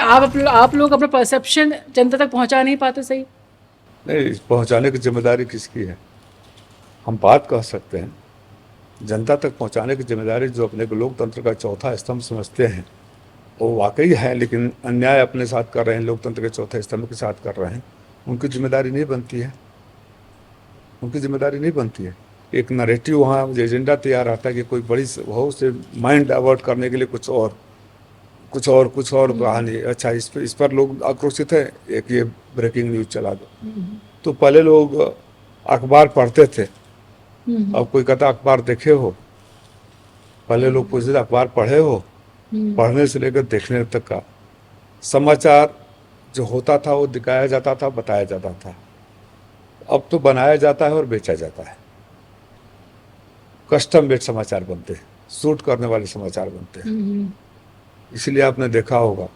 आप लोग अपना परसेप्शन जनता तक पहुंचा नहीं पाते सही? नहीं, पहुंचाने की जिम्मेदारी किसकी है? हम बात कह सकते हैं, जनता तक पहुंचाने की जिम्मेदारी जो अपने को लोकतंत्र का चौथा स्तंभ समझते हैं वो वाकई है, लेकिन अन्याय अपने साथ कर रहे हैं, लोकतंत्र के चौथे स्तंभ के साथ कर रहे हैं, उनकी जिम्मेदारी नहीं बनती है। उनकी जिम्मेदारी नहीं बनती है। एक नरेटिव वहाँ एजेंडा तैयार आता है कि कोई बड़ी बहुत से माइंड डाइवर्ट करने के लिए कुछ और कहानी। अच्छा, इस पर लोग आक्रोशित है, एक ये ब्रेकिंग न्यूज चला दो। तो पहले लोग अखबार पढ़ते थे, अब कोई कहता अखबार देखे हो? पहले लोग पूछते थे अखबार पढ़े हो? पढ़ने से लेकर देखने तक का समाचार जो होता था वो दिखाया जाता था, बताया जाता था। अब तो बनाया जाता है और बेचा जाता है। कस्टम मेड समाचार बनते हैं, शूट करने वाले समाचार बनते हैं। इसलिए आपने देखा होगा,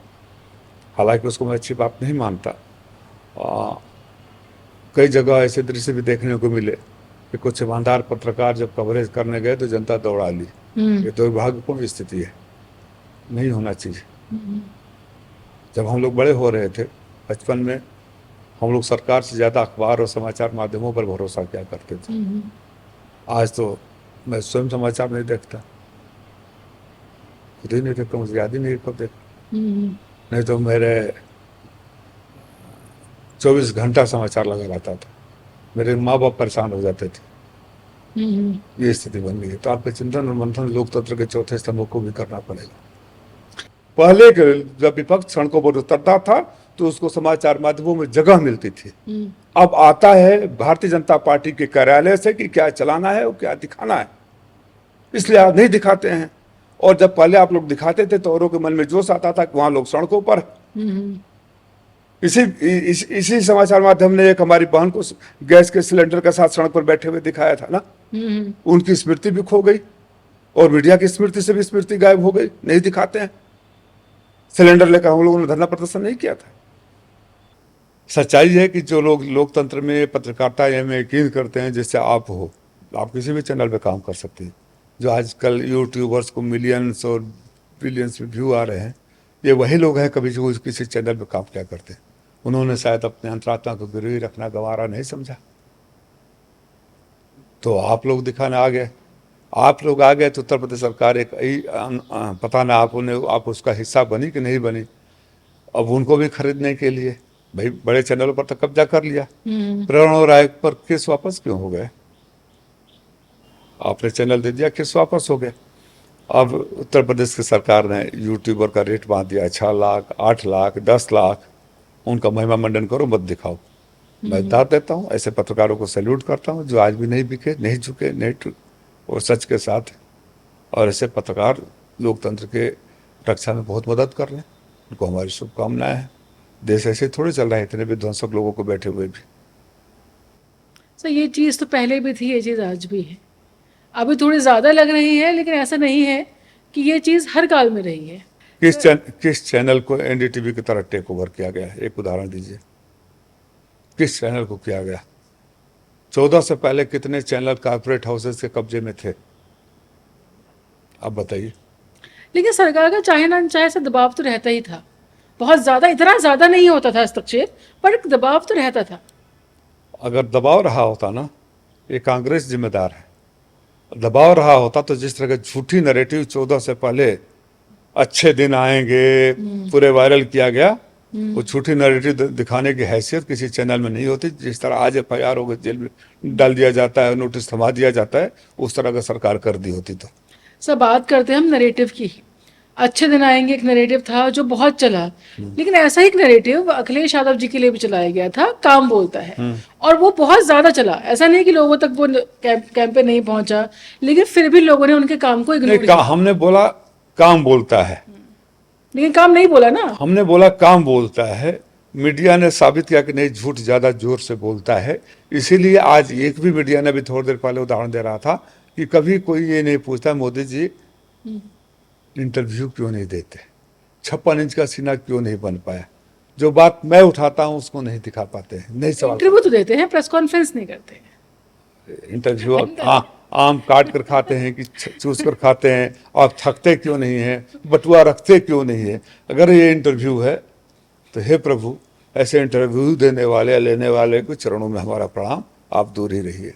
हालांकि उसको मैं अच्छी बात नहीं मानता, कई जगह ऐसे दृश्य भी देखने को मिले कि कुछ ईमानदार पत्रकार जब कवरेज करने गए तो जनता दौड़ा ली। ये तो दुर्भाग्यपूर्ण स्थिति है, नहीं होना चाहिए। जब हम लोग बड़े हो रहे थे बचपन में, हम लोग सरकार से ज़्यादा अखबार और समाचार माध्यमों पर भरोसा किया करते थे। आज तो मैं स्वयं समाचार नहीं देखता, खुद ही नहीं देखता, मुझे याद ही नहीं कब देख। नहीं तो मेरे 24 घंटा समाचार लगा रहता था, मेरे माँ बाप परेशान हो जाते थे। ये स्थिति बन गई है। तो आपके चिंतन और मंथन लोकतंत्र के चौथे स्तंभ को भी करना पड़ेगा। पहले के जब विपक्ष सड़कों पर उतरता था तो उसको समाचार माध्यमों में जगह मिलती थी। अब आता है भारतीय जनता पार्टी के कार्यालय से कि क्या चलाना है और क्या दिखाना है, इसलिए आप नहीं दिखाते हैं। और जब पहले आप लोग दिखाते थे तो औरों के मन में जोश आता था कि वहां लोग सड़कों पर। इसी समाचार माध्यम ने एक हमारी बहन को गैस के सिलेंडर के साथ सड़क पर बैठे हुए दिखाया था ना। उनकी स्मृति भी खो गई और मीडिया की स्मृति से भी स्मृति गायब हो गई, नहीं दिखाते हैं। सिलेंडर लेकर हम लोगों ने धरना प्रदर्शन नहीं किया था। सच्चाई है कि जो लोग लोकतंत्र में पत्रकारिता में यकीन करते हैं, जैसे आप हो, आप किसी भी चैनल पे काम कर सकते हैं। जो आजकल यूट्यूबर्स को मिलियंस और बिलियंस में व्यू आ रहे हैं, ये वही लोग हैं कभी जो किसी चैनल पे काम क्या करते हैं। उन्होंने शायद अपने अंतरात्मा को गिरवी रखना गंवारा नहीं समझा, तो आप लोग दिखाने आ गए। आप लोग आ गए तो उत्तर प्रदेश सरकार एक पता ना आप उसका हिस्सा बनी कि नहीं बनी। अब उनको भी खरीदने के लिए भाई बड़े चैनलों पर तो कब्जा कर लिया। प्रेरणा राय पर केस वापस क्यों हो गए? आपने चैनल दे दिया, केस वापस हो गए। अब उत्तर प्रदेश की सरकार ने यूट्यूबर का रेट बांध दिया 6 लाख, 8 लाख, 10 लाख। उनका महिमा मंडन करो, मत दिखाओ। मैं दाद देता हूँ, ऐसे पत्रकारों को सैल्यूट करता हूँ जो आज भी नहीं बिके, नहीं झुके, नहीं और सच के साथ। और ऐसे पत्रकार लोकतंत्र के रक्षा में बहुत मदद कर रहे हैं, उनको हमारी शुभकामनाएं हैं। देश ऐसे थोड़े चल रहा है, इतने विध्वंसक लोगों को बैठे हुए भी। सर ये चीज़ तो पहले भी थी, ये चीज़ आज भी है। अभी थोड़ी ज़्यादा लग रही है, लेकिन ऐसा नहीं है कि ये चीज़ हर काल में रही है। किस चैनल को एनडीटीवी की तरह टेक ओवर किया गया है? एक उदाहरण दीजिए, किस चैनल को किया गया? 14 से पहले कितने चैनल कॉर्पोरेट हाउसेस के कब्जे में थे? आप बताइए। लेकिन सरकार का चाहे ना चाहे से दबाव तो रहता ही था, बहुत ज़्यादा, इतना ज़्यादा नहीं होता था हस्तक्षेप, पर दबाव तो रहता था। अगर दबाव रहा होता ना, ये कांग्रेस जिम्मेदार है। दबाव रहा होता तो जिस तरह की झूठी नैरेटिव 14 से पहले अच्छे दिन आएंगे पूरे वायरल किया गया, वो झूठी नैरेटिव दिखाने की हैसियत किसी चैनल में नहीं होती। जिस तरह आज FIR हो गई, जेल में डाल दिया जाता है, नोटिस थमा दिया जाता है, उस तरह का सरकार कर दी होती तो। सब बात करते हैं हम नैरेटिव की। अच्छे दिन आएंगे एक नैरेटिव था जो बहुत चला, लेकिन ऐसा ही एक नैरेटिव अखिलेश यादव जी के लिए भी चलाया गया था, काम बोलता है, और वो बहुत ज्यादा चला। ऐसा नहीं कि लोगों तक वो कैंपेन नहीं पहुंचा, लेकिन फिर भी लोगों ने उनके काम को इग्नोर किया। हमने बोला काम बोलता है, लेकिन काम नहीं बोला ना। हमने बोला काम बोलता है। मीडिया ने साबित किया कि नहीं, झूठ ज्यादा जोर से बोलता है। इसीलिए आज एक भी मीडिया ने भी थोड़ी देर पहले उदाहरण दे रहा था कि कभी कोई ये नहीं पूछता मोदी जी इंटरव्यू क्यों नहीं देते, 56 इंच का सीना क्यों नहीं बन पाया। जो बात मैं उठाता हूं उसको नहीं दिखा पाते हैं, नहीं सवाल। इंटरव्यू तो देते हैं, प्रेस कॉन्फ्रेंस नहीं करते हैं। इंटरव्यू आम काट कर खाते हैं कि चूस कर खाते हैं? आप थकते क्यों नहीं हैं? बटुआ रखते क्यों नहीं है? अगर ये इंटरव्यू है तो हे प्रभु, ऐसे इंटरव्यू देने वाले, लेने वाले के चरणों में हमारा प्रणाम, आप दूर ही रहिए।